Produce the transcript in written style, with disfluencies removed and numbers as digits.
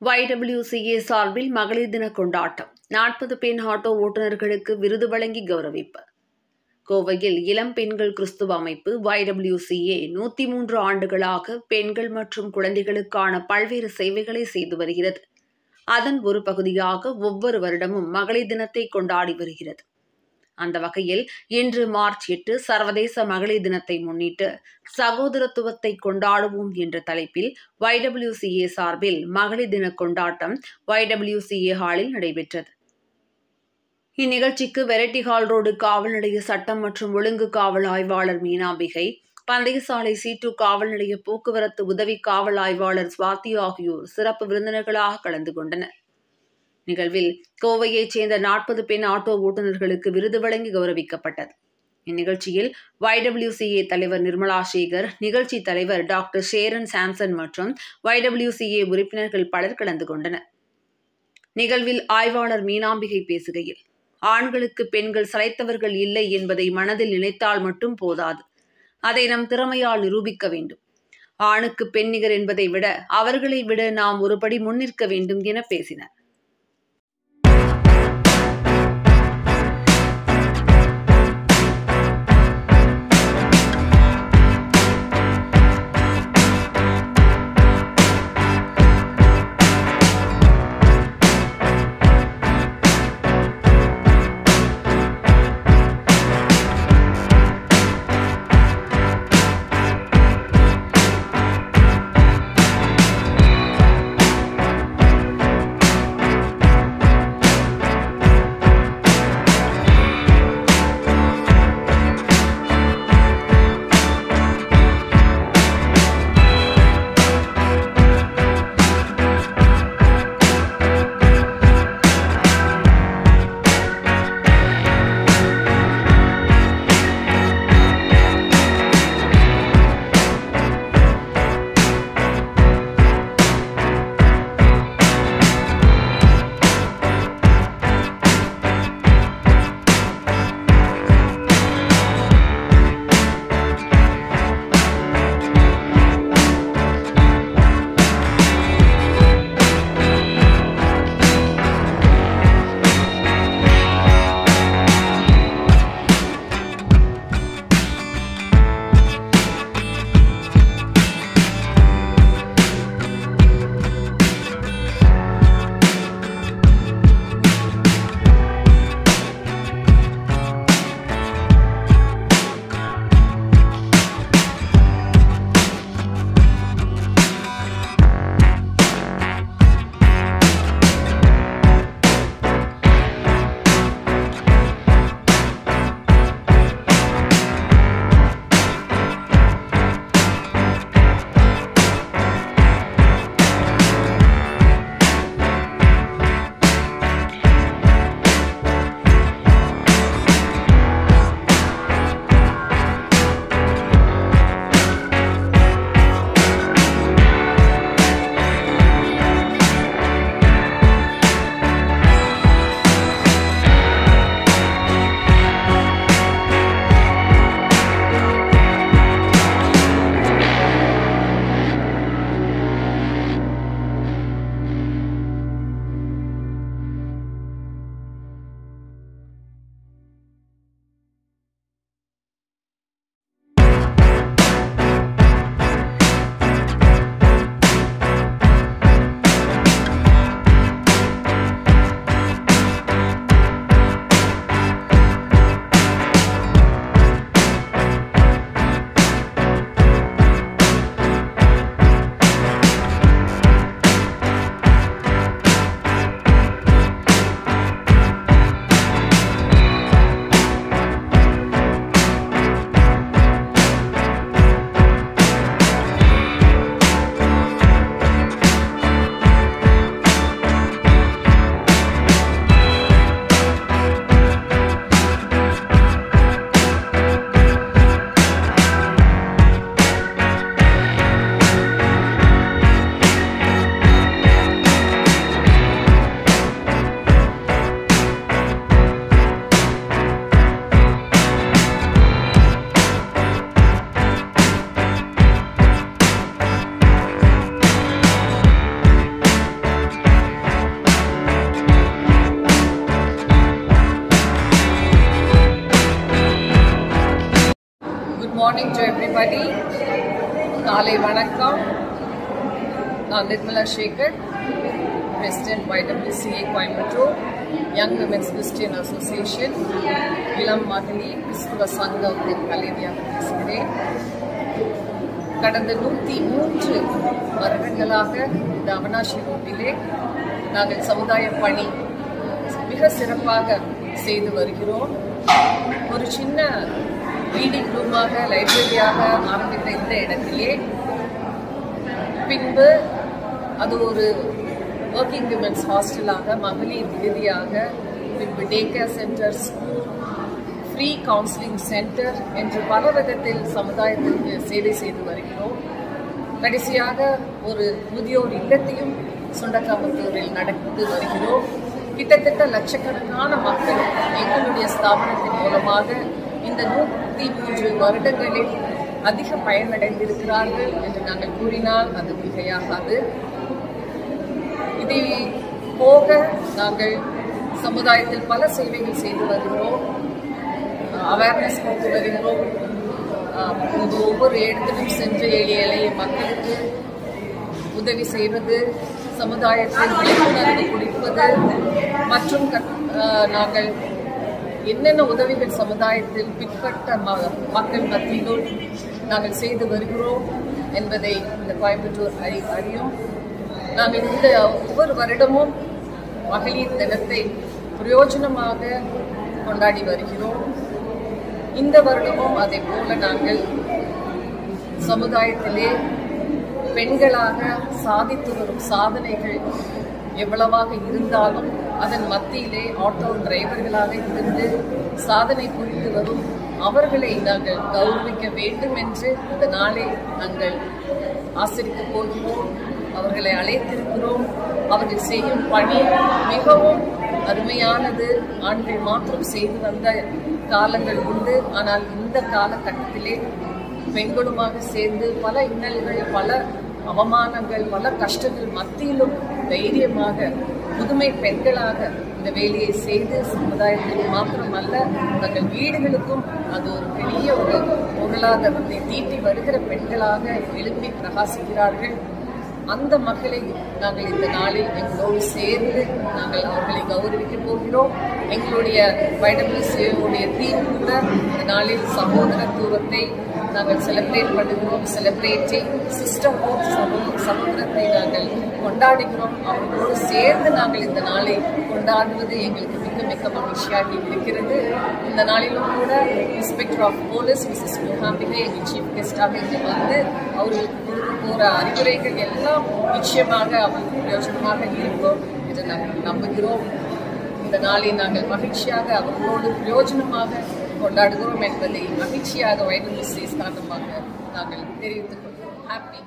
YWCA சார்பில் மகளிர் தின கொண்டாட்டம். 40 பெண் ஆட்டோ ஓட்டுநர்களுக்கு விருது வழங்கி கௌரவிப்பு. கோவையில் இளம் பெண்கள் கிறிஸ்துவ அமைப்பு YWCA 103 ஆண்டுகளாக பெண்கள் மற்றும் குழந்தைகளுக்கான பல்வேறு சேவைகளை செய்து வருகிறது. அதன் ஒரு பகுதியாக ஒவ்வொரு வருடமும் மகளிர் தினத்தை கொண்டாடி வருகிறது. அந்த வகையில் இன்று மார்ச் 8 சர்வதேச மகளிர் தினத்தை முன்னிட்டு சகோதரத்துவத்தை கொண்டாடுவோம் என்ற தலைப்பில் YWCA சார்பில் மகளிர் தின கொண்டாட்டம் YWCA ஹாலில் நடைபெற்றது. இந்நிகழ்ச்சிக்கு வெரைட்டி ஹால் ரோடு காவல் நிலைய சட்டம் மற்றும் ஒழுங்கு காவல் ஆய்வாளர் மீனாம்பிகை, பந்தயசாலை C2 காவல் நிலைய போக்குவரத்து உதவி காவல் ஆய்வாளர் சுவாதி ஆகியோர் சிறப்பு விருந்தினர்களாக கலந்து கொண்டனர். நிகழ்வில் கோவையைச் சேர்ந்த 40 பெண் ஆட்டோ ஓட்டுநர்களுக்கு விருது வழங்கி கௌரவிக்கப்பட்டது. இந்நிகழ்ச்சியில் YWCA தலைவர் நிர்மலா சேகர், நிகழ்ச்சி தலைவர் டாக்டர் ஷேரன் சாம்சன் மற்றும் YWCA உறுப்பினர்கள் பலர் கலந்து கொண்டனர். நிகழ்வில் ஆய்வாளர் மீனாம்பிகை பேசுகையில், ஆண்களுக்கு பெண்கள் சளைத்தவர்கள் இல்லை என்பதை மனதில் நினைத்தால் மட்டும் போதாது, அதை நம் திறமையால் நிரூபிக்க வேண்டும். ஆணுக்கு பெண் நிகர் என்பதை விட அவர்களை விட நாம் ஒருபடி முன்னிற்க வேண்டும் என பேசினர். morning to everybody. Kaalai vanakkam. நான் Nirmala Sekar, President YWCA Coimbatore, Young Women's Christian Association, இளம் மகளிர் கிறிஸ்துவ சங்கத்தின் தலைவியாக பேசுகிறேன். கடந்த 103 வருடங்களாக இந்த அவனாசி ரோட்டிலே நாங்கள் சமுதாய பணி மிக சிறப்பாக செய்து வருகிறோம். ஒரு சின்ன ரீடிங் ரூமாக, லைப்ரரியாக ஆரம்பித்த இந்த இடத்திலே பின்பு அது ஒரு ஒர்க்கிங் விமென்ஸ் ஹாஸ்டலாக, மகளிர் விடுதியாக, பின்பு day care centre, school, free counselling centre என்று பல விதத்தில் சமுதாயத்திற்கு சேவை செய்து வருகிறோம். கடைசியாக ஒரு முதியோர் இல்லத்தையும் சுண்டக்காம்பத்தூரில் நடத்தி வருகிறோம். கிட்டத்தட்ட லட்சக்கணக்கான மக்கள் எங்களுடைய ஸ்தாபனத்தின் மூலமாக இந்த 103 வருடங்களில் அதிக பயனடைந்திருக்கிறார்கள் என்று நாங்கள் கூறினால் அது மிகையாகாது. இதை போக நாங்கள் சமுதாயத்தில் பல சேவைகள் செய்து வருகிறோம், அவேர்னஸ் கொடுத்து வருகிறோம். ஒவ்வொரு இடத்திலும் சென்று எளிய மக்களுக்கு உதவி செய்வது, சமுதாயத்தில் விழிப்புணர்வு கொடுப்பது மற்றும் நாங்கள் என்னென்ன உதவிகள் சமுதாயத்தில் பிற்பட்ட மக்கள் மத்தியிலும் நாங்கள் செய்து வருகிறோம் என்பதை இந்த கோயம்புத்தூர் அறியும். நாங்கள் இந்த ஒவ்வொரு வருடமும் மகளிர் தினத்தை பிரயோஜனமாக கொண்டாடி வருகிறோம். இந்த வருடமும் அதை போல நாங்கள் சமுதாயத்திலே பெண்களாக சாதித்து வரும் சாதனைகள் எவ்வளவாக இருந்தாலும் அதன் மத்தியிலே ஆட்டோ டிரைவர்களாக இருந்து சாதனை புரிந்து வரும் அவர்களை நாங்கள் கௌரவிக்க வேண்டும் என்று இந்த நாளை நாங்கள் ஆசிரிக்கப் போகிறோம். அவர்களை அழைத்திருக்கிறோம். அவர்கள் செய்யும் பணி மிகவும் அருமையானது. ஆண்கள் மாத்திரம் செய்து வந்த காலங்கள் உண்டு. ஆனால் இந்த காலகட்டத்திலே பெண்களுமாக சேர்ந்து பல இன்னல்கள், பல அவமானங்கள், பல கஷ்டங்கள் மத்தியிலும் தைரியமாக புதுமை பெண்களாக இந்த வேலையை செய்து சமுதாயத்திற்கு மாத்திரமல்ல தங்கள் வீடுகளுக்கும் அது ஒரு பெரிய ஒரு பொருளாதாரத்தை தீட்டி வருகிற பெண்களாக எழுப்பி பிரகாசிக்கிறார்கள். அந்த மக்களை நாங்கள் இந்த நாளில் எங்களோடு சேர்ந்து நாங்கள் அவர்களை கௌரவிக்க போகிறோம். எங்களுடைய YWCA தீம் கூட இந்த நாளில் சகோதரத்துவத்தை நாங்கள் செலிப்ரேட் பண்ணுகிறோம். செலிப்ரேட்டிங் சிஸ்டர்ஹுட், சகோதரத்தை நாங்கள் கொண்டாடுகிறோம். அவர்களோடு சேர்ந்து நாங்கள் இந்த நாளை கொண்டாடுவது எங்களுக்கு மிக மிக மகிழ்ச்சியாக இருக்கிறது. இந்த நாளிலும் கூட inspector of police Mrs Mookambigai எங்கள் சீஃப் கெஸ்டாக இங்கே வந்து அவர்களுக்கு கொடுக்க போகிற அறிவுரைகள் எல்லாம் நிச்சயமாக அவர்களுக்கு பிரயோஜனமாக இருக்கும் என்று நாங்கள் நம்புகிறோம். இந்த நாளை நாங்கள் மகிழ்ச்சியாக அவர்களோடு பிரயோஜனமாக கொண்டாடுகிறோம் என்பதை மகிழ்ச்சியாக YWCA ஸ்தானமாக நாங்கள் தெரிவித்துக் கொள்கிறோம். ஹாப்பி